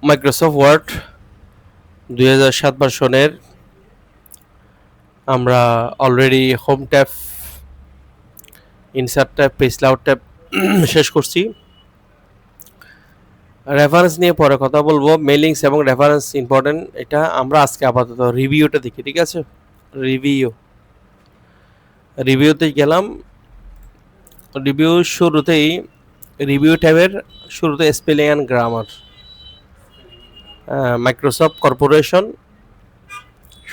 Microsoft word 2007 ভার্সনের আমরা already home tab, insert tab, page layout tab শেষ করছি। রেফারেন্স নিয়ে পরে কথা বলবো। মেলিংস এবং রেফারেন্স ইম্পর্টেন্ট, এটা আমরা আজকে আপাতত রিভিউটা দেখি, ঠিক আছে? রিভিউতে গেলাম। রিভিউ শুরুতেই রিভিউ ট্যাবের শুরুতে spelling and grammar. Microsoft corporation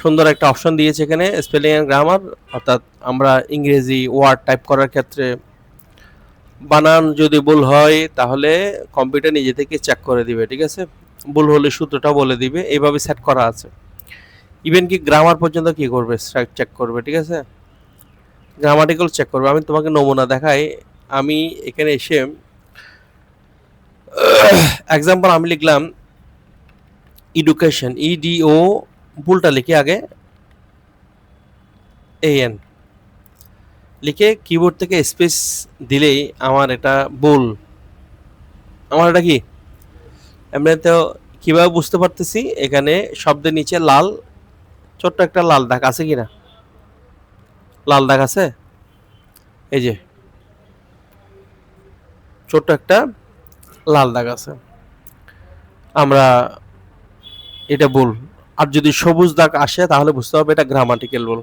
সুন্দর একটা অপশন দিয়েছে এখানে, স্পেলিং অ্যান্ড গ্রামার। অর্থাৎ আমরা ইংরেজি ওয়ার্ড টাইপ করার ক্ষেত্রে বানান যদি ভুল হয় তাহলে কম্পিউটার নিজে থেকে চেক করে দিবে, ঠিক আছে? ভুল হলে সূত্রটা বলে দিবে, এইভাবে সেট করা আছে। ইভেন কি গ্রামার পর্যন্ত কি করবে, চেক করবে, ঠিক আছে? গ্রামাটিক্যাল চেক করবে। আমি তোমাকে নমুনা দেখাই। আমি এখানে এসে এক্সাম্পল আমি লিখলাম এডুকেশন, ইডিও, ভুলটা লিখে আগে এএন লিখে কিবোর্ড থেকে স্পেস দিলেই আমার এটা ভুল। আমার এটা কি এমনি তো কীভাবে বুঝতে পারতেছি? এখানে শব্দের নিচে লাল ছোট্ট একটা লাল দাগ আছে কিনা? লাল দাগ আছে, এই যে ছোট্ট একটা লাল দাগ আছে, আমরা এটা ভুল। আর যদি সবুজ দাগ আসে তাহলে বুঝতে হবে এটা গ্রামাটিক্যাল ভুল।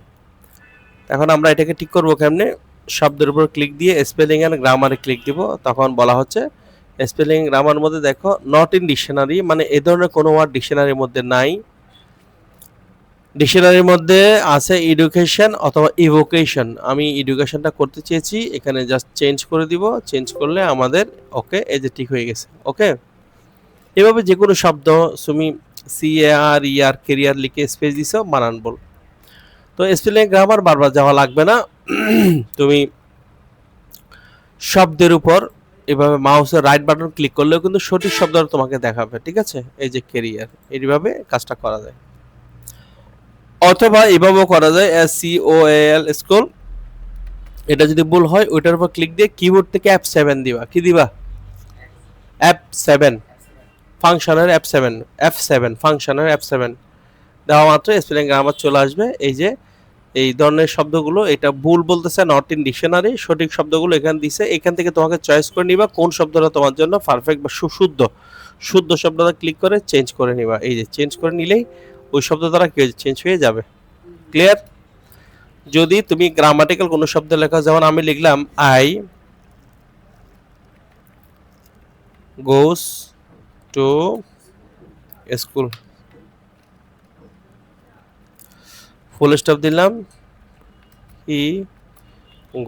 এখন আমরা এটাকে ঠিক করবো কেমনে? শব্দের উপর ক্লিক দিয়ে স্পেলিং অ্যান্ড গ্রামারে ক্লিক দিব। তখন বলা হচ্ছে স্পেলিং গ্রামার মধ্যে দেখো নট ইন ডিকশনারি, মানে এ ধরনের কোনো ওয়ার্ড ডিকশনারির মধ্যে নাই। ডিকশনারির মধ্যে আছে এডুকেশন অথবা ইভোকেশন। আমি এডুকেশনটা করতে চেয়েছি, এখানে জাস্ট চেঞ্জ করে দিব। চেঞ্জ করলে আমাদের ওকে, এই যে ঠিক হয়ে গেছে। ওকে, এভাবে যে কোনো শব্দ তুমি CAR কেরিয়ার লিখে স্পেস দিছো, বানান বল। তো স্পেলিং গ্রামার বারবার যাওয়া লাগবে না। তুমি শব্দের উপর এভাবে মাউসের রাইট বাটন ক্লিক করলেও কিন্তু সঠিক শব্দটা তোমাকে দেখাবে, ঠিক আছে? এই যে কেরিয়ার, এইভাবে কাজটা করা যায়। অথবা এভাবেও করা যায় SCOAL স্কুল। এটা যদি ভুল হয় ওইটার উপর ক্লিক দিয়ে কিবোর্ড থেকে F7 দিবা। কি দিবা? F7, ফাংশনের F7 ফাংশনের F7 দেওয়া মাত্র স্পেলিং গ্রামার চলে আসবে। এই যে এই ধরনের শব্দগুলো, এটা ভুল বলতেছে নট ইন ডিকশনারি, সঠিক শব্দগুলো এখানে দিছে। এখান থেকে তোমাকে চয়েস করে নিবা কোন শব্দটা তোমার জন্য পারফেক্ট বা শুদ্ধ শব্দটা ক্লিক করে চেঞ্জ করে নিবা। এই যে চেঞ্জ করে নিলেই ওই শব্দ দ্বারা চেঞ্জ হয়ে যাবে। ক্লিয়ার? যদি তুমি গ্রামাটিক্যাল কোনো শব্দ লেখা, যেমন আমি লিখলাম I goes to school, full stop দিলাম, হি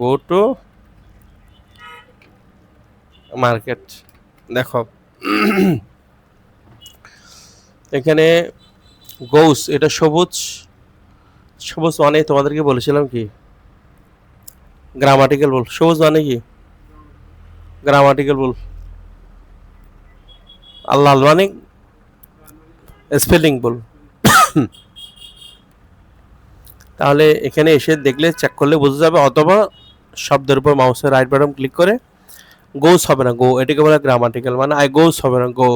গো টু মার্কেট। দেখো এখানে গোস, এটা সবুজ মানে তোমাদেরকে বলেছিলাম কি গ্রামাটিক্যাল ভুল। সবুজ মানে কি গ্রামাটিক্যাল ভুল, আর লাল মানে স্পেলিং ভুল। তাহলে এখানে এসে দেখলে চেক করলে বোঝা যাবে। অথবা শব্দের উপর মাউসের রাইট বাটন ক্লিক করে গোস হবে না, গো, এটাকে বলে গ্রামাটিক্যাল, মানে আই গোস হবে না, গো।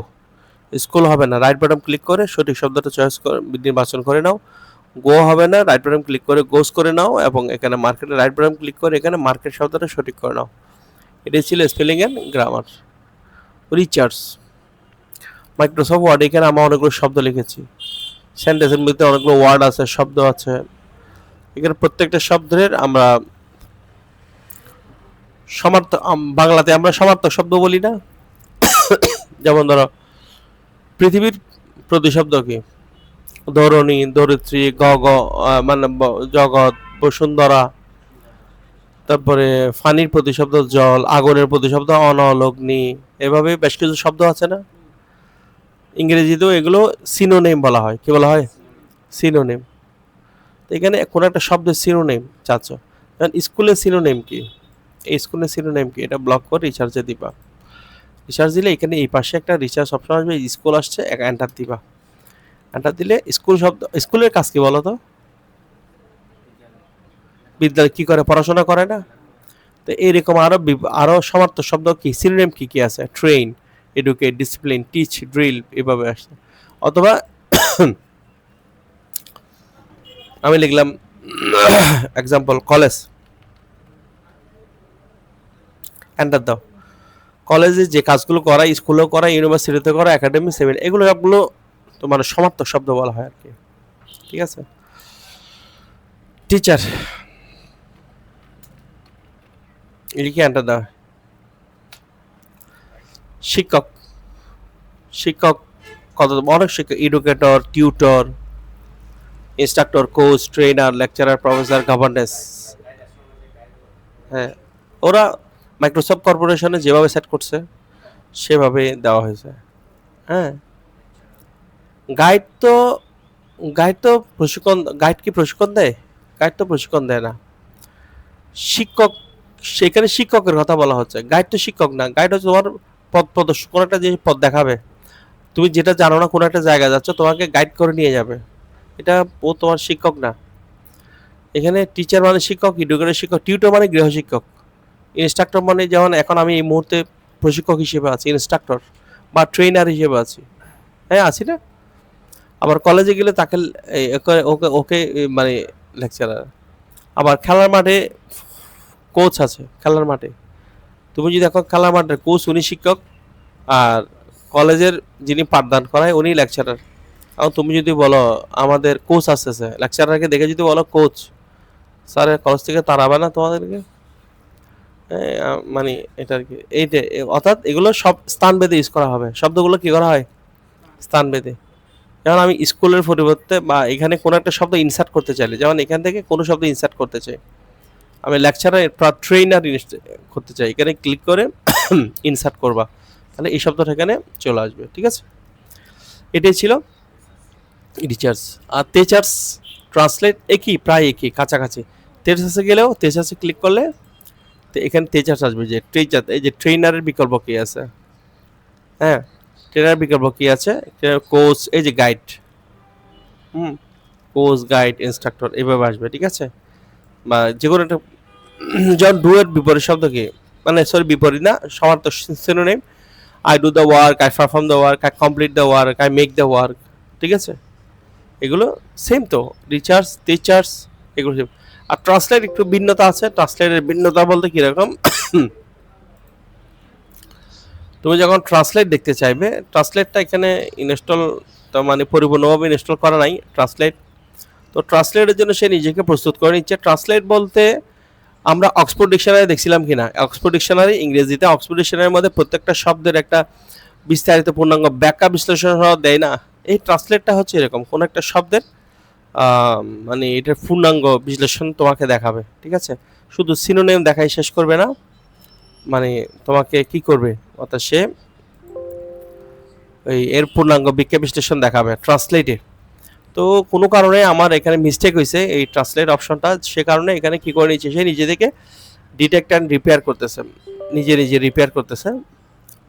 স্কুল হবে না, রাইট বাটন ক্লিক করে সঠিক শব্দটা চয়েস করে নির্বাচন করে নাও। গো হবে না, রাইট বাটন ক্লিক করে গোস করে নাও, এবং এখানে মার্কেটে রাইট বাটন ক্লিক করে এখানে মার্কেট শব্দটা সঠিক করে নাও। এটাই ছিল spelling and grammar. Recharge, Microsoft Word, এখানে আমরা অনেকগুলো শব্দ লিখেছি। সেন্টেন্সের মধ্যে অনেকগুলো ওয়ার্ড আছে, শব্দ আছে। এখানে প্রত্যেকটা শব্দের আমরা বাংলাতে আমরা সমার্থক শব্দ বলি না? যেমন ধরো পৃথিবীর প্রতিশব্দ কি? ধরণী, ধরিত্রী, মানে জগৎ, বসুন্ধরা। তারপরে ফানির প্রতিশব্দ জল, আগুনের প্রতিশব্দ অনল, অগ্নি। এভাবে বেশ কিছু শব্দ আছে না? ইংরেজিতেও এগুলো সিনোনিম বলা হয়। কি বলা হয়? সিনোনিম। এখানে কোনো একটা শব্দের সিনোনিম চাচ্ছ, স্কুলের সিনোনিম কি? এই স্কুলের সিনোনিম কি? এটা ব্লক করে রিসার্চে দিবা। রিসার্চ দিলে এখানে এই পাশে একটা রিসার্চ অপশন আসবে, স্কুল আসছে, এন্টার দিবা। এন্টার দিলে স্কুল শব্দ, স্কুলের কাজ কি বলো তো? বিদ্যালয় কি করে? পড়াশোনা করে না? তো এইরকম আরো সমার্থক শব্দ কি, সিনোনিম কি কি আছে? Train, educate, discipline, teach, drill এভাবে আসছে। অথবা আমি লিখলাম এক্সাম্পল কলেজ, এন্টার দাও। কলেজে যে কাজগুলো করা, স্কুলেও করা, ইউনিভার্সিটিতে করা, একাডেমি, সেমিনার, এগুলো সবগুলো তোমার সমার্থক শব্দ বলা হয় আর কি। ঠিক আছে। টিচার, লিখে এন্টার দাও। শিক্ষক, শিক্ষক কত অনেক শিক্ষক, educator, tutor, instructor, coach, trainer, lecturer, professor, governance. হ্যাঁ, ওরা মাইক্রোসফট কর্পোরেশনে যেভাবে সেট করছে সেভাবে দেওয়া হয়েছে। হ্যাঁ, গাইড তো গাইড তো প্রশিক্ষণ, গাইড কি প্রশিক্ষণ দেয়? গাইড তো প্রশিক্ষণ দেয় না। শিক্ষক, সেখানে শিক্ষকের কথা বলা হচ্ছে, গাইড তো শিক্ষক না। গাইড হচ্ছে তোমার পথ প্রদর্শক, কোনো একটা জিনিস পথ দেখাবে। তুমি যেটা জানো না, কোনো একটা জায়গায় যাচ্ছ, তোমাকে গাইড করে নিয়ে যাবে, এটা ও তোমার শিক্ষক না। এখানে টিচার মানে শিক্ষক, এডুকেটর শিক্ষক, টিউটর মানে গৃহশিক্ষক, ইনস্ট্রাক্টর মানে যেমন এখন আমি এই মুহূর্তে প্রশিক্ষক হিসেবে আছি, ইনস্ট্রাক্টর বা ট্রেনার হিসেবে আছি। হ্যাঁ, আছি না? আবার কলেজে গেলে তাকে ওকে ওকে ওকে মানে লেকচারার। আবার খেলার মাঠে কোচ আছে, খেলার মাঠে তুমি যদি এখন খেলার মাঠে কোচ উনি শিক্ষক, আর কলেজের যিনি পাঠদান করায় উনি লেকচারার। এবং তুমি যদি বলো আমাদের কোচ আসতেছে, লেকচারারকে দেখে যদি বলো কোচ, স্যার কলেজ থেকে তাড়াবে না তোমাদেরকে? মানে এটা আর কি, এইটা অর্থাৎ এগুলো সব স্থান ভেদে ইউজ করা হবে। শব্দগুলো কি করা হয়? স্থান ভেদে। যেমন আমি স্কুলের পরিবর্তে বা এখানে কোনো একটা শব্দ ইনসার্ট করতে চাইলে, যেমন এখান থেকে কোনো শব্দ ইনসার্ট করতে চাই, আমি লেকচারার ট্রেনার করতে চাই, এখানে ক্লিক করে ইনসার্ট করবা, তাহলে এই শব্দটা এখানে চলে আসবে। ঠিক আছে, এটাই ছিল টিচার্স। আর টিচার্স ট্রান্সলেট একই, প্রায় একই, কাছাকাছি। টিচার্সে গেলেও টিচার্সে ক্লিক করলে তো এখানে টিচার্স আসবে, যে টিচার, এই যে ট্রেনারের বিকল্প কি আছে। হ্যাঁ, ট্রেনারের বিকল্প কি আছে, কোচ, এই যে গাইড, কোচ, গাইড, ইনস্ট্রাক্টর এভাবে আসবে। ঠিক আছে, বা যে কোনো একটা যেমন ডু এর বিপরীত শব্দ কি, মানে সরি বিপরীত না, সমার্থক synonym, I do the work, I perform the work, I complete the work, I make the work. ঠিক আছে, এগুলো সেম তো, রিচার্স, টিচার্স, এগুলো সেম। আর ট্রান্সলেট একটু ভিন্নতা আছে। ট্রান্সলেটের ভিন্নতা বলতে কীরকম, তুমি যখন ট্রান্সলেট দেখতে চাইবে, ট্রান্সলেটটা এখানে ইনস্টল, তো মানে পরিপূর্ণভাবে ইনস্টল করা নাই ট্রান্সলেট। তো ট্রান্সলেটের জন্য সে নিজেকে প্রস্তুত করে নিচ্ছে। ট্রান্সলেট বলতে আমরা অক্সফোর্ড ডিকশনারি দেখছিলাম কিনা, অক্সফোর্ড ডিকশনারি ইংরেজিতে, অক্সফোর্ড ডিকশনারির মধ্যে প্রত্যেকটা শব্দের একটা বিস্তারিত পূর্ণাঙ্গ ব্যাখ্যা বিশ্লেষণ দেয় না। এই ট্রান্সলেটটা হচ্ছে এরকম, কোনো একটা শব্দের মানে এটার পূর্ণাঙ্গ বিশ্লেষণ তোমাকে দেখাবে। ঠিক আছে, শুধু সিনোনিম দেখাই শেষ করবে না, মানে তোমাকে কি করবে, অর্থাৎ সে ওই এর পূর্ণাঙ্গ ব্যাখ্যা বিশ্লেষণ দেখাবে ট্রান্সলেটে। তো কোনো কারণে আমার এখানে মিস্টেক হয়েছে এই ট্রান্সলেট অপশনটা, সে কারণে এখানে কি করে নিচ্ছে, সে নিজে থেকে ডিটেক্ট অ্যান্ড রিপেয়ার করতেছে, নিজে নিজে রিপেয়ার করতেছে।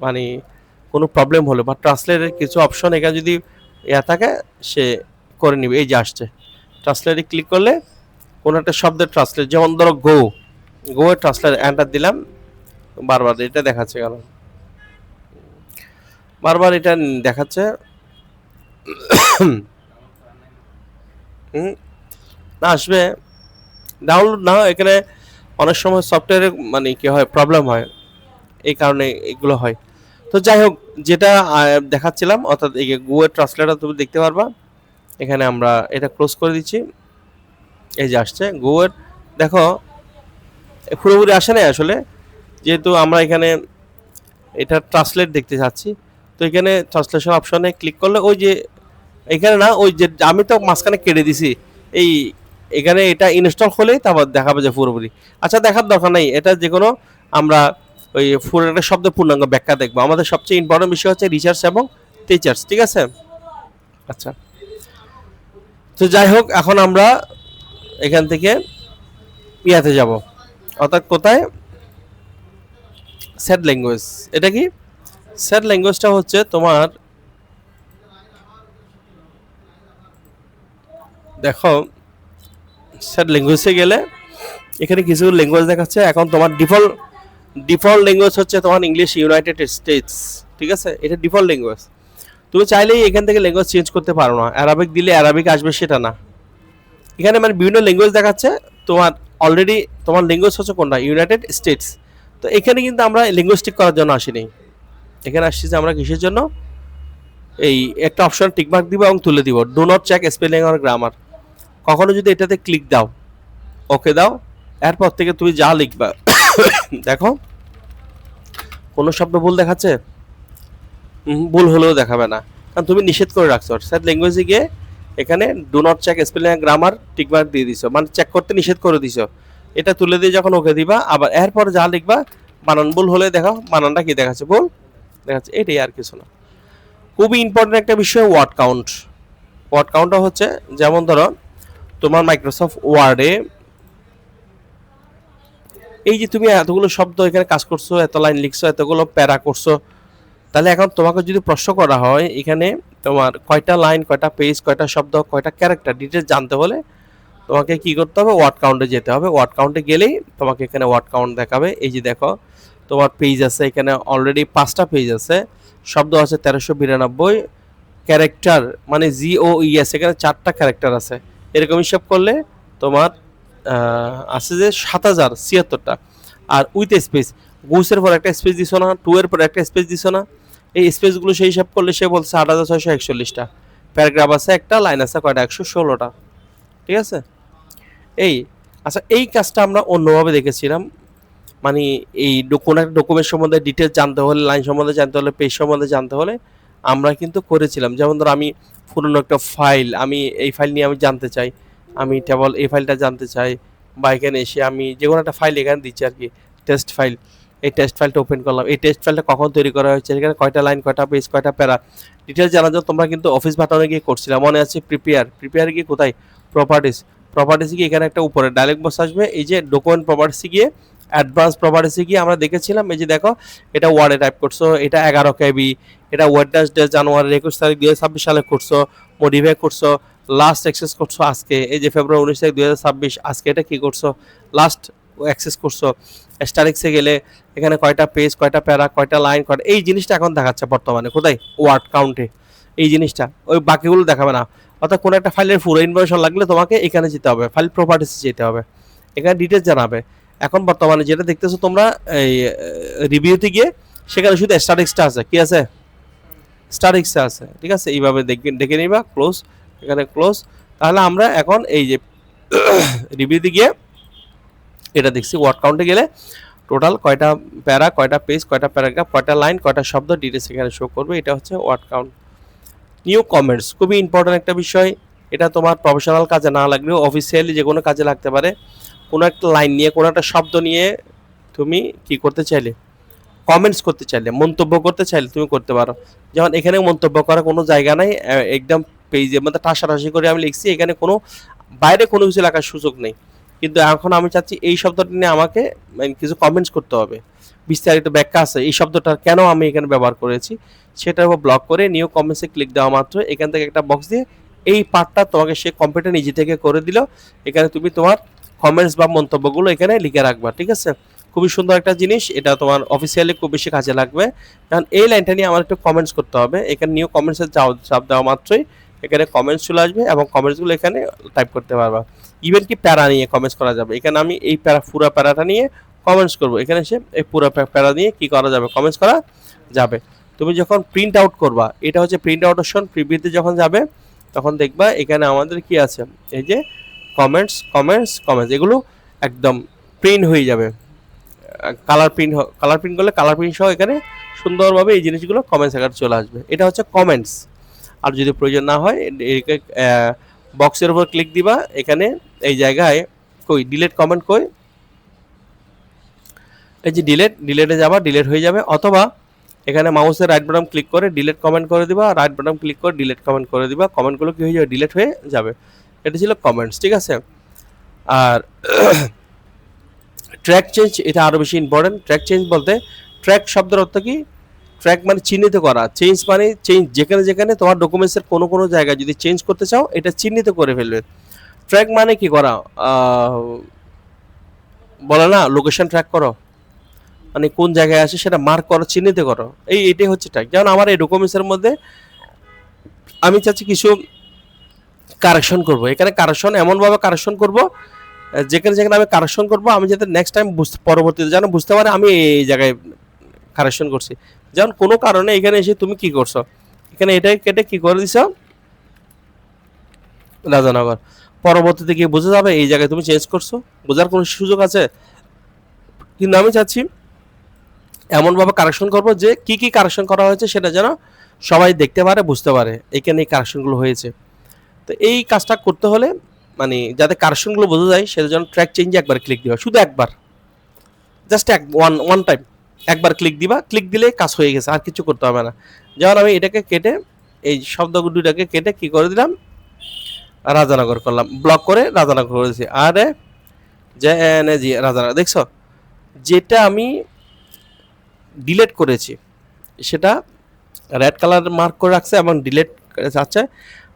মানে কোনো প্রবলেম হলে বা ট্রান্সলেটের কিছু অপশন এখানে যদি ইয়া থাকে, সে করে নিবে। এই যে আসছে, ট্রান্সলেটে ক্লিক করলে কোনো একটা শব্দের ট্রান্সলেট, যেমন ধরো গো, গো এর ট্রান্সলেট এন্টার দিলাম, বারবার এটা দেখাচ্ছে কেন, বারবার এটা দেখাচ্ছে না আসবে, ডাউনলোড না হয় এখানে। অনেক সময় সফটওয়্যারে মানে কি হয়, প্রবলেম হয়, এই কারণে এগুলো হয়। তো যাই হোক, যেটা দেখাচ্ছিলাম, অর্থাৎ এই গুগল ট্রান্সলেটর তুমি দেখতে পারবা। এখানে আমরা এটা ক্লোজ করে দিচ্ছি, এই যে আসছে গুগল। দেখো পুরোপুরি আসে না আসলে, যেহেতু আমরা এখানে এটা ট্রান্সলেট দেখতে চাচ্ছি। তো এখানে ট্রান্সলেশন অপশনে ক্লিক করলে ওই যে এখানে না, ওই যে আমি তো মাঝখানে কেটে দিছি, এই এখানে এটা ইনস্টল হলেই তারপর দেখাবে যে পুরোপুরি। আচ্ছা, দেখার দরকার নেই, এটা যে কোনো আমরা ওই একটা শব্দ পূর্ণাঙ্গ ব্যাখ্যা দেখবো। আমাদের সবচেয়ে ইম্পর্টেন্ট বিষয় হচ্ছে রিসার্চ এবং টিচার্স। ঠিক আছে, আচ্ছা। তো যাই হোক, এখন আমরা এখান থেকে ইয়াতে যাব, অর্থাৎ কোথায়, সেট ল্যাঙ্গুয়েজ। এটা কি সেট ল্যাঙ্গুয়েজটা হচ্ছে তোমার, দেখো সেট ল্যাঙ্গুয়েজে গেলে এখানে কিছু ল্যাঙ্গুয়েজ দেখাচ্ছে। এখন তোমার ডিফল্ট ল্যাঙ্গুয়েজ হচ্ছে তোমার ইংলিশ, ইউনাইটেড স্টেটস। ঠিক আছে, এটা ডিফল্ট ল্যাঙ্গুয়েজ। তুমি চাইলেই এখান থেকে ল্যাঙ্গুয়েজ চেঞ্জ করতে পারো না, অ্যারাবিক দিলে অ্যারাবিক আসবে সেটা না। এখানে মানে বিভিন্ন ল্যাঙ্গুয়েজ দেখাচ্ছে, তোমার অলরেডি তোমার ল্যাঙ্গুয়েজ হচ্ছে কোনটা, ইউনাইটেড স্টেটস। তো এখানে কিন্তু আমরা লিঙ্গুইস্টিক করার জন্য আসিনি, এখানে আসছি যে আমরা কিসের জন্য, এই একটা অপশন টিকমার্ক দিব এবং তুলে দিব, ডো নট চেক স্পেলিং আর গ্রামার। কখনো যদি এটাতে ক্লিক দাও, ওকে দাও, এরপর থেকে তুমি যা লিখবা দেখো কোনো শব্দ ভুল দেখাচ্ছে, ভুল হলেও দেখাবে না, কারণ তুমি নিষেধ করে রাখছো। স্যার ল্যাঙ্গুয়েজে গিয়ে এখানে do not check spelling grammar tick mark দিয়ে দিছো, মানে চেক করতে নিষেধ করে দিছো। এটা তুলে দিয়ে যখন ওকে দিবা, আবার এরপর যা লিখবা বানান ভুল হলে দেখাও বানানটা কি দেখাচ্ছে, ভুল দেখাচ্ছে, এটাই আর কিছু না। খুবই ইম্পর্টেন্ট একটা বিষয় ওয়ার্ড কাউন্ট। ওয়ার্ড কাউন্টটা হচ্ছে, যেমন ধরো তোমার মাইক্রোসফট ওয়ার্ডে এই যে তুমি এতগুলো শব্দ এখানে কাজ করছো, এত লাইন লিখছো, এতগুলো প্যারা করছো, তাহলে এখন তোমাকে যদি প্রশ্ন করা হয় এখানে তোমার কয়টা লাইন, কয়টা পেজ, কয়টা শব্দ, কয়টা ক্যারেক্টার ডিটেলস জানতে হলে তোমাকে কি করতে হবে, ওয়ার্ড কাউন্টে যেতে হবে। ওয়ার্ড কাউন্টে গেলেই তোমাকে এখানে ওয়ার্ড কাউন্ট দেখাবে। এই যে দেখো তোমার পেজ আছে, এখানে অলরেডি 5টা পেজ আছে, শব্দ আছে 1392, ক্যারেক্টার মানে GOES এখানে 4টা ক্যারেক্টার আছে। এরকম হিসাব করলে তোমার আছে যে 7076টা। আর উইথ স্পেস, গুসের পর একটা স্পেস দিছো না, টু এর পর একটা স্পেস দিছো না, এই স্পেসগুলো সেই হিসাব করলে সে বলছে 8641টা। প্যারাগ্রাফ আছে একটা, লাইন আছে কয়টা, 116টা। ঠিক আছে, এই আচ্ছা এই কাজটা আমরা অন্যভাবে দেখেছিলাম, মানে এই কোনো একটা ডকুমেন্ট সম্বন্ধে ডিটেলস জানতে হলে, লাইন সম্বন্ধে জানতে হলে, পেজ সম্বন্ধে জানতে হলে আমরা কিন্তু করেছিলাম। যেমন ধরো আমি পুরনো একটা ফাইল, আমি এই ফাইল নিয়ে আমি জানতে চাই, আমি কেবল এই ফাইলটা জানতে চাই, বা এখানে এসে আমি যে কোনো একটা ফাইল এখানে দিচ্ছি আর কি, টেস্ট ফাইল। এই টেস্ট ফাইলটা ওপেন করলাম, এই টেস্ট ফাইলটা কখন তৈরি করা হয়েছে, এখানে কয়টা লাইন, কয়টা পেজ, কয়টা প্যারা, ডিটেলস জানার জন্য তোমরা কিন্তু অফিস বাটনে গিয়ে করছিলাম, মনে আছে? প্রিপেয়ার গিয়ে কোথায়, প্রপার্টিসে গিয়ে এখানে একটা উপরে ডায়লগ বক্স আসবে, এই যে ডকুমেন্ট প্রপার্টিসে গিয়ে অ্যাডভান্স প্রপার্টিসে গিয়ে আমরা দেখেছিলাম, এই যে দেখো এটা ওয়ার্ডে টাইপ করছো, এটা 11 KB, এটা ওয়েডনেসডে জানুয়ারি 21 তারিখ 2026 সালে করছো, মডিফাই করছো, লাস্ট অ্যাক্সেস করছো আজকে, এই যে ফেব্রুয়ারি 19 তারিখ 2026 আজকে এটা কি করছো, লাস্ট অ্যাক্সেস করছো। স্টারিক্সে গেলে এখানে কয়টা পেজ, কয়টা প্যারা, কয়টা লাইন, কয়টা, এই জিনিসটা এখন দেখাচ্ছে বর্তমানে কোথায়, ওয়ার্ড কাউন্টে। এই জিনিসটা ওই বাকিগুলো দেখাবে না। অর্থাৎ কোনো একটা ফাইলের পুরো ইনফরমেশন লাগলে তোমাকে এখানে যেতে হবে, ফাইল প্রপার্টিসে যেতে হবে, এখানে ডিটেলস জানাবে। এখন বর্তমানে যেটা দেখতেছো তোমরা এই রিভিউতে গিয়ে, সেখানে শুধু স্টারিক্সটা আছে, কি আছে, স্টারিক্সটা আছে। ঠিক আছে, এইভাবে দেখে নিবা, ক্লোজ, এখানে ক্লোজ। তাহলে আমরা এখন এই যে রিভিউতে গিয়ে এটা দেখছি, ওয়ার্ড কাউন্টে গেলে টোটাল কয়টা প্যারা, কয়টা পেজ, কয়টা প্যারাগ্রাফ, কয়টা লাইন, কয়টা শব্দ, ডিটেলস এখানে শো করবে। এটা হচ্ছে ওয়ার্ড কাউন্ট। নিউ কমেন্টস খুবই ইম্পর্টেন্ট একটা বিষয়, এটা তোমার প্রফেশনাল কাজে না লাগলেও অফিসিয়ালি যে কোনো কাজে লাগতে পারে। কোনো একটা লাইন নিয়ে, কোনো একটা শব্দ নিয়ে তুমি কি করতে চাইলে, কমেন্টস করতে চাইলে, মন্তব্য করতে চাইলে তুমি করতে পারো। যেমন এখানে মন্তব্য করার কোনো জায়গা নাই, একদম পেজের মধ্যে ঠাসাঠাসি করে আমি লিখছি, এখানে কোনো বাইরে কোনো কিছু লেখার সুযোগ নেই। কিন্তু এখন আমি চাচ্ছি এই শব্দটা নিয়ে আমাকে কিছু কমেন্টস করতে হবে, বিস্তারিত ব্যাখ্যা আছে এই শব্দটা কেন আমি এখানে ব্যবহার করেছি, সেটার উপর ব্লক করে নিউ কমেন্টসে ক্লিক দেওয়া মাত্র এখান থেকে একটা বক্স দিয়ে এই পার্টটা তোমাকে সে কম্পিউটার নিজে থেকে করে দিল। এখানে তুমি তোমার কমেন্টস বা মন্তব্যগুলো এখানে লিখে রাখবা। ঠিক আছে, খুবই সুন্দর একটা জিনিস, এটা তোমার অফিসিয়ালি খুব বেশি কাজে লাগবে। কারণ এই লাইনটা নিয়ে আমার একটু কমেন্টস করতে হবে, এখানে নিউ কমেন্টসে চাপ দেওয়া মাত্রই এখানে কমেন্টস চলে আসবে এবং কমেন্টসগুলো এখানে টাইপ করতে পারবা। ইভেন কি প্যারা নিয়ে কমেন্টস করা যাবে, এখানে আমি এই পুরো প্যারাটা নিয়ে কমেন্টস করব, এখানে এসে এই পুরো প্যারা নিয়ে কি করা যাবে, কমেন্টস করা যাবে। তুমি যখন প্রিন্ট আউট করবা, এটা হচ্ছে প্রিন্ট আউট অপশন, প্রিভিউতে যখন যাবে তখন দেখবা এখানে আমাদের কি আছে, এই যে কমেন্টস, এগুলো একদম প্রিন্ট হয়ে যাবে। কালার প্রিন্ট করলে কালার প্রিন্ট সহ এখানে সুন্দরভাবে এই জিনিসগুলো কমেন্টস আকারে চলে আসবে। এটা হচ্ছে কমেন্টস। আর যদি প্রয়োজন না হয় বক্সের উপর ক্লিক দিবা, এখানে এই জায়গায় কই ডিলিট কমেন্ট, কই এই যে ডিলেটে যাবা, ডিলেট হয়ে যাবে। অথবা এখানে মাউসের রাইট বাটন ক্লিক করে ডিলেট কমেন্ট করে দিবা, রাইট বাটন ক্লিক করে ডিলেট কমেন্ট করে দিবা, কমেন্টগুলো কি হয়ে যাবে, ডিলেট হয়ে যাবে। এটা ছিল কমেন্টস। ঠিক আছে, আর ট্র্যাক চেঞ্জ, এটা আরও বেশি ইম্পর্টেন্ট। ট্র্যাক চেঞ্জ বলতে, ট্র্যাক শব্দের অর্থ কি, ট্র্যাক মানে চিহ্নিত করা, চেঞ্জ মানে চেঞ্জ, যেখানে তোমার ডকুমেন্টসের কোনো জায়গায় যদি চেঞ্জ করতে চাও এটা চিহ্নিত করে ফেলবে। ট্র্যাক মানে কি করা, বলে না লোকেশন ট্র্যাক করো, মানে কোন জায়গায় আসে সেটা মার্ক করো, চিহ্নিত করো। এটাই হচ্ছে ট্র্যাক। যেমন আমার এই ডকুমেন্টসের মধ্যে আমি চাচ্ছি কিছু কারেকশন করব, এখানে কারেকশন এমনভাবে কারেকশন করব যেখানে যেখানে আমি কারেকশন করব আমি যাতে নেক্সট টাইম পরবর্তীতে যেন বুঝতে পারে আমি এই জায়গায় কারেকশন করছি। যেমন কোনো কারণে এখানে এসে তুমি কি করছো, এখানে এটাই কেটে কি করে দিছো রাজানগর, পরবর্তীতে গিয়ে বোঝা যাবে এই জায়গায় তুমি চেঞ্জ করছো, বোঝার কোনো সুযোগ আছে? কিন্তু আমি চাচ্ছি এমনভাবে কারেকশন করব যে কি কি কারেকশন করা হয়েছে সেটা যেন সবাই দেখতে পারে, বুঝতে পারে এখানে এই কারেকশনগুলো হয়েছে। তো এই কাজটা করতে হলে মানে যাতে কারেকশনগুলো বোঝা যায় সেটা যেন ট্র্যাক চেঞ্জে একবার ক্লিক দিবা, শুধু একবার, জাস্ট ওয়ান টাইম একবার ক্লিক দিবা, ক্লিক দিলে কাজ হয়ে গেছে, আর কিছু করতে হবে না। যেমন আমি এটাকে কেটে এই শব্দগুলিটাকে কেটে কি করে দিলাম রাজানগর করলাম, ব্লক করে রাজানগর করেছি, আর যে জি রাজানগর। দেখছো যেটা আমি ডিলেট করেছি সেটা রেড কালার মার্ক করে রাখছে এবং ডিলেট যাচ্ছে,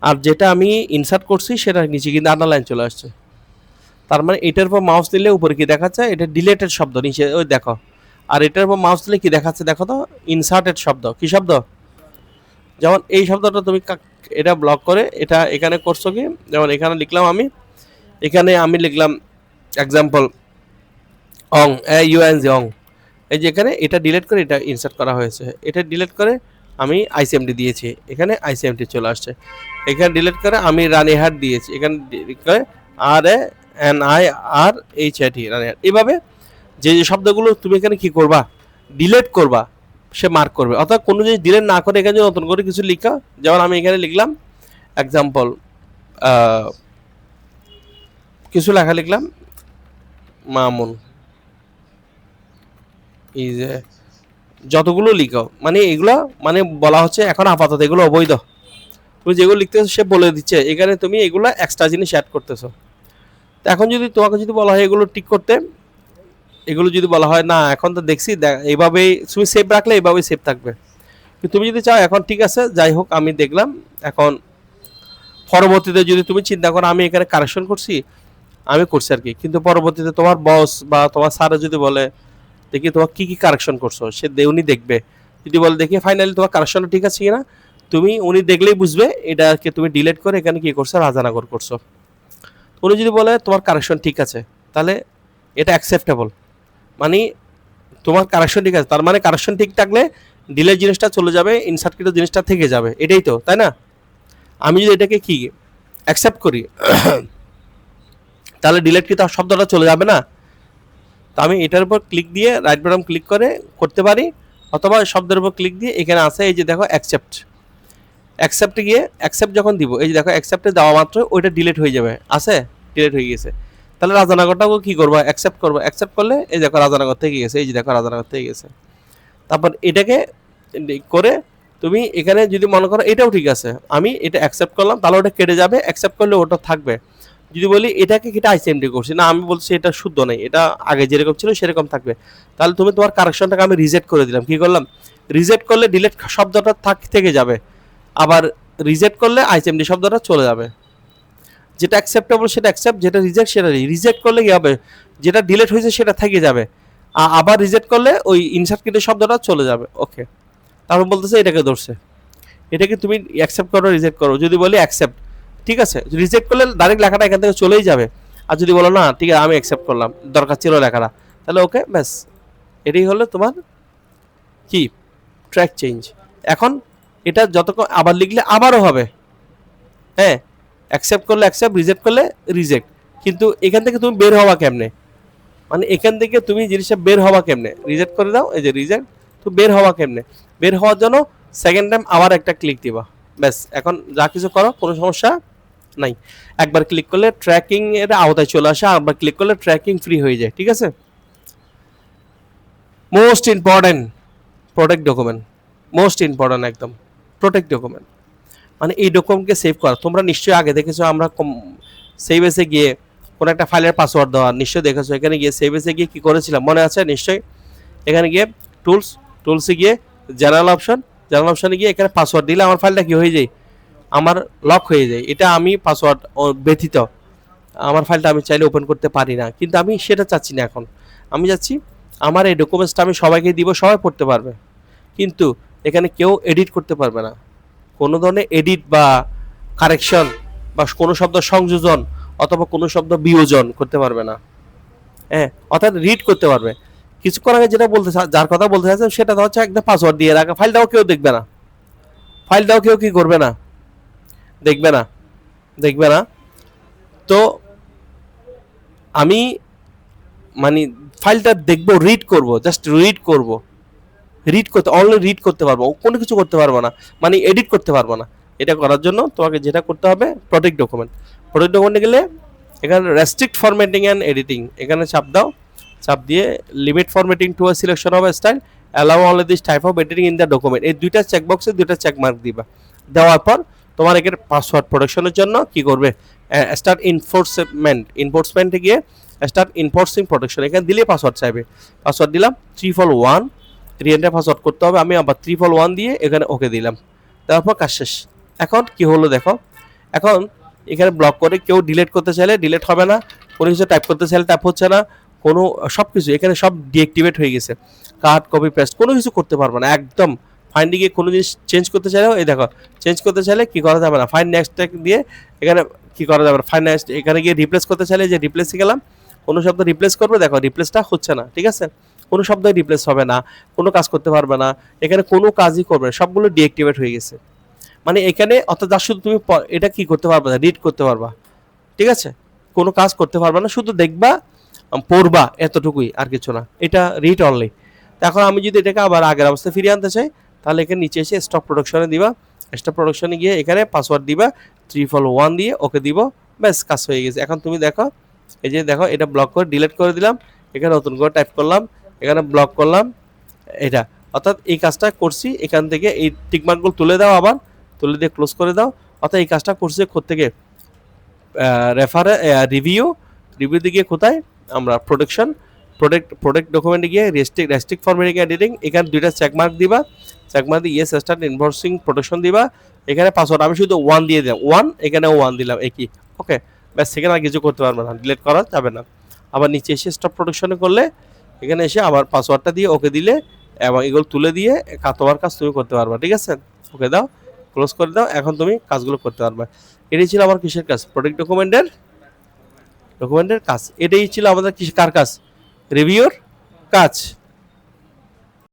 আর যেটা আমি ইনসার্ট করছি সেটা নিচে কিন্তু আন্ডারলাইন চলে আসছে। তার মানে এটার উপর মাউস দিলে উপরে কি দেখাচ্ছে, এটা ডিলেটেড শব্দ নিচে ওই দেখো, আর এটার উপর মাউস দিলে কি দেখাচ্ছে দেখো তো, ইনসার্টেড শব্দ। কি শব্দ? যেমন এই শব্দটা তুমি এটা ব্লক করে এটা এখানে করছো কি, যেমন এখানে লিখলাম আমি, এখানে আমি লিখলাম এক্সাম্পল অং, ইউএনজি অং, এই যে এখানে এটা ডিলিট করে এটা ইনসার্ট করা হয়েছে, এটা ডিলিট করে আমি আইসিএমডি দিয়েছি, এখানে আইসিএমডি চলে আসছে। এখানে ডিলিট করে আমি রানীহাট দিয়েছি, এখানে ডিলিট করে RANIRHAT রানীহাট। এইভাবে যে যে শব্দগুলো তুমি এখানে কি করবা, ডিলিট করবা, সে মার্ক করবে। অর্থাৎ কোনো জিনিস ডিলিট না করে এখানে নতুন করে কিছু লিখা, যেমন আমি এখানে লিখলাম এক্সাম্পল কিছু লেখা লিখলাম মামুন, এই যে যতগুলো লিখো মানে এগুলো মানে বলা হচ্ছে এখন আপাতত এগুলো অবৈধ, তুমি যেগুলো লিখতেছো সে বলে দিচ্ছে এখানে তুমি এগুলো এক্সট্রা জিনিস অ্যাড করতেছো। তো এখন যদি তোমাকে যদি বলা হয় এগুলো ঠিক করতে, এগুলো যদি বলা হয় না এখন তো দেখছি এইভাবেই তুমি সেভ রাখলে এইভাবেই সেভ থাকবে, কিন্তু তুমি যদি চাও এখন ঠিক আছে যাই হোক আমি দেখলাম, এখন পরবর্তীতে যদি তুমি চিন্তা করো আমি এখানে কারেকশন করছি, আমি করছি আর কি, কিন্তু পরবর্তীতে তোমার বস বা তোমার স্যারে যদি বলে দেখি তোমার কি কি কারেকশন করছো, সে উনি দেখবে, যদি বলে দেখি ফাইনালি তোমার কারেকশনটা ঠিক আছে কিনা, তুমি উনি দেখলেই বুঝবে এটাকে তুমি ডিলিট করে এখানে কি করছো রাজানগর করছো। উনি যদি বলে তোমার কারেকশন ঠিক আছে তাহলে এটা অ্যাকসেপ্টেবল, মানে তোমার কারেকশন ঠিক আছে, তার মানে কারেকশন ঠিক থাকলে ডিলেট জিনিসটা চলে যাবে, ইনসার্টকৃত জিনিসটা থেকে যাবে, এটাই তো তাই না? আমি যদি এটাকে কি অ্যাকসেপ্ট করি তাহলে ডিলেটকৃত শব্দটা চলে যাবে না। তো আমি এটার উপর ক্লিক দিয়ে রাইট বাটন ক্লিক করে করতে পারি, অথবা শব্দের উপর ক্লিক দিয়ে এখানে আছে এই যে দেখো অ্যাকসেপ্টে গিয়ে অ্যাকসেপ্ট যখন দিব এই যে দেখো অ্যাকসেপ্টে দেওয়া মাত্র ওইটা ডিলিট হয়ে যাবে, আছে ডিলিট হয়ে গেছে। তাহলে রাজানগরটাও কি করবো, অ্যাকসেপ্ট করবো, অ্যাকসেপ্ট করলে এই দেখো রাজানগর থেকে গেছে, এই যে দেখো রাজানগর থেকে গেছে। তারপর এটাকে করে তুমি এখানে যদি মনে করো এটাও ঠিক আছে, আমি এটা অ্যাকসেপ্ট করলাম তাহলে ওটা কেটে যাবে, অ্যাকসেপ্ট করলে ওটা থাকবে। যদি বলি এটাকে কেটে আইসিএমডি করছি না, আমি বলছি এটা শুদ্ধ নেই, এটা আগে যেরকম ছিল সেরকম থাকবে, তাহলে তুমি তোমার কারেকশনটাকে আমি রিজেক্ট করে দিলাম। কি করলাম, রিজেক্ট করলে ডিলেট শব্দটা থেকে যাবে, আবার রিজেক্ট করলে আইসিএমডি শব্দটা চলে যাবে। যেটা অ্যাকসেপ্টেবল সেটা অ্যাকসেপ্ট, যেটা রিজেক্ট সেটা রিজেক্ট করলে কি হবে, যেটা ডিলেট হয়েছে সেটা থেকে যাবে, আবার রিজেক্ট করলে ওই ইনসার্ট কিটে শব্দটা চলে যাবে। ওকে, তারপর বলতেছে এটাকে ধরছে, এটাকে তুমি অ্যাকসেপ্ট করো রিজেক্ট করো, যদি বলি অ্যাকসেপ্ট ঠিক আছে, রিজেক্ট করলে ডাইরেক্ট লেখাটা এখান থেকে চলেই যাবে, আর যদি বলো না ঠিক আছে আমি অ্যাকসেপ্ট করলাম দরকার ছিল লেখাটা, তাহলে ওকে ব্যাস, এটাই হলো তোমার কি ট্র্যাক চেঞ্জ। এখন এটা যতক্ষণ আবার লিখলে আবারও হবে, হ্যাঁ অ্যাকসেপ্ট করলে অ্যাকসেপ্ট, রিজেক্ট করলে রিজেক্ট, কিন্তু এখান থেকে তুমি বের হওয়া কেমনে, মানে এখান থেকে তুমি জিনিসটা বের হওয়া কেমনে, রিজেক্ট করে দাও এই যে রিজেক্ট, তো বের হওয়া কেমনে, বের হওয়ার জন্য সেকেন্ড টাইম আবার একটা ক্লিক দিবা, ব্যাস এখন যা কিছু করো কোনো সমস্যা নাই। একবার ক্লিক করলে ট্র্যাকিং এর আওতায় চলে আসে, আবার ক্লিক করলে ট্র্যাকিং ফ্রি হয়ে যায়, ঠিক আছে। Most important protect document, most important একদম প্রোটেক্ট ডকুমেন্ট, মানে এই ডকুমেন্টকে সেভ করা। তোমরা নিশ্চয়ই আগে দেখেছো আমরা সেভ এসে গিয়ে কোনো একটা ফাইলের পাসওয়ার্ড দেওয়া নিশ্চয়ই দেখেছো, এখানে গিয়ে সেভ এসে গিয়ে কী করেছিলাম মনে আছে নিশ্চয়ই, এখানে গিয়ে টুলসে গিয়ে জেনারেল অপশানে গিয়ে এখানে পাসওয়ার্ড দিলে আমার ফাইলটা কী হয়ে যায়, আমার লক হয়ে যায়, এটা আমি পাসওয়ার্ড ব্যতীত আমার ফাইলটা আমি চাইলে ওপেন করতে পারি না, কিন্তু আমি সেটা চাচ্ছি না, এখন আমি যাচ্ছি আমার এই ডকুমেন্টসটা আমি সবাইকে দিব, সবাই পড়তে পারবে, কিন্তু এখানে কেউ এডিট করতে পারবে না। কোনো ধরনের এডিট বা কারেকশন বা কোনো শব্দ সংযোজন অথবা কোনো শব্দ বিয়োজন করতে পারবে না। হ্যাঁ, অর্থাৎ রিড করতে পারবে। কিছুক্ষণ আগে যেটা বলতে যার কথা বলতে চাচ্ছেন সেটা হচ্ছে একদম পাসওয়ার্ড দিয়ে রাখা, ফাইলটাও কেউ দেখবে না, ফাইলটাও কেউ কি করবে না, দেখবে না, দেখবে না। তো আমি মানে ফাইলটা দেখবো, রিড করব, জাস্ট রিড করব, রিড করতে, অনলি রিড করতে পারবো, কোনো কিছু করতে পারবো না, মানে এডিট করতে পারবো না। এটা করার জন্য তোমাকে যেটা করতে হবে, প্রোটেক্ট ডকুমেন্ট। প্রোটেক্ট ডকুমেন্টে গেলে এখানে রেস্ট্রিক্ট ফরম্যাটিং অ্যান্ড এডিটিং, এখানে চাপ দাও, চাপ দিয়ে limit formatting to a selection of style, allow only this type of editing in the document, এই দুইটা চেকবক্সে দুইটা চেক মার্ক দিবা। দেওয়ার পর তোমার এখানে পাসওয়ার্ড প্রোটেকশনের জন্য কি করবে, স্টার্ট ইনফোর্সমেন্টে গিয়ে স্টার্ট ইনফোর্সিং প্রোটেকশন, এখানে দিলে পাসওয়ার্ড চাইবে। পাসওয়ার্ড দিলাম 341, রিএন্টার পাসওয়ার্ড করতে হবে, আমি আবার 341 দিয়ে এখানে ওকে দিলাম। তারপর কাজ শেষ। এখন কি হলো দেখো, এখন এখানে ব্লক করে কেউ ডিলিট করতে চাইলে ডিলিট হবে না, কোনো কিছু টাইপ করতে চাইলে টাইপ হচ্ছে না, কোনো সব কিছু এখানে সব ডিঅ্যাক্টিভেট হয়ে গেছে। কাট, কপি, পেস্ট কোনো কিছু করতে পারবে না একদম। ফাইন্ডিংয়ে কোনো জিনিস চেঞ্জ করতে চাইলেও এই দেখো, চেঞ্জ করতে চাইলে কি করা যাবে না, ফাইন্ড নেক্সট দিয়ে এখানে কি করা যাবে না, ফাইন্ড নেক্সট, এখানে গিয়ে রিপ্লেস করতে চাইলে যে রিপ্লেসে গেলাম, কোনো শব্দ রিপ্লেস করবে, দেখো রিপ্লেসটা হচ্ছে না, ঠিক আছে, কোনো শব্দই রিপ্লেস হবে না, কোনো কাজ করতে পারবে না, এখানে কোনো কাজই করবে না, সবগুলো ডিঅ্যাক্টিভেট হয়ে গেছে। মানে এখানে অর্থাৎ যা শুধু তুমি এটা কি করতে পারবে না, রিড করতে পারবা, ঠিক আছে, কোনো কাজ করতে পারবে না, শুধু দেখবা, পড়বা, এতটুকুই, আর কিছু না, এটা রিড অনলি। এখন আমি যদি এটাকে আবার আগের অবস্থায় ফিরিয়ে আনতে চাই, তাহলে এখানে নিচে এসে স্টপ প্রোডাকশনে দিবা, স্টপ প্রোডাকশনে গিয়ে এখানে পাসওয়ার্ড দিবা, 341 দিয়ে ওকে দিব, ব্যাস কাজ হয়ে গেছে। এখন তুমি দেখো, এই যে দেখো, এটা ব্লক করে ডিলিট করে দিলাম, এখানে নতুন করে টাইপ করলাম, এখানে ব্লক করলাম, এটা অর্থাৎ এই কাজটা করছি। এখান থেকে এই টিকমার্কগুলো তুলে দাও, আবার তুলে দিয়ে ক্লোজ করে দাও। অর্থাৎ এই কাজটা করছি থেকে রেফারে রিভিউ, রিভিউ দিয়ে গিয়ে কোথায় আমরা প্রোটেকশন, প্রোটেক্ট ডকুমেন্টে গিয়ে রেস্ট্রিক্ট ফরম্যাটিং এডিটিং, এখানে দুইটা চেকমার্ক দিবা, চেকমার্ক দিয়ে ইয়েস স্টার্ট ইনভোর্সিং প্রোটেকশন দিবা। এখানে পাসওয়ার্ড আমি শুধু 1 দিয়ে দিলাম, 1 এখানে 1 দিলাম, একই, ওকে, ব্যাস, সেখানে আর কিছু করতে পারবে না, ডিলিট করা যাবে না। আবার নিচে এসে স্টপ প্রোটেকশনে করলে এখানে এসে আবার পাসওয়ার্ডটা দিয়ে ওকে দিলে এবং এগুলো তুলে দিয়ে তোমার কাজ তুমি করতে পারবা, ঠিক আছে, ওকে দাও, ক্লোজ করে দাও। এখন তুমি কাজগুলো করতে পারবে। এটাই ছিল আমার কিসের কাজ, প্রোটেক্ট ডকুমেন্টের কাজ। এটাই ছিল আমাদের কার কাজ, রিভিউর কাজ।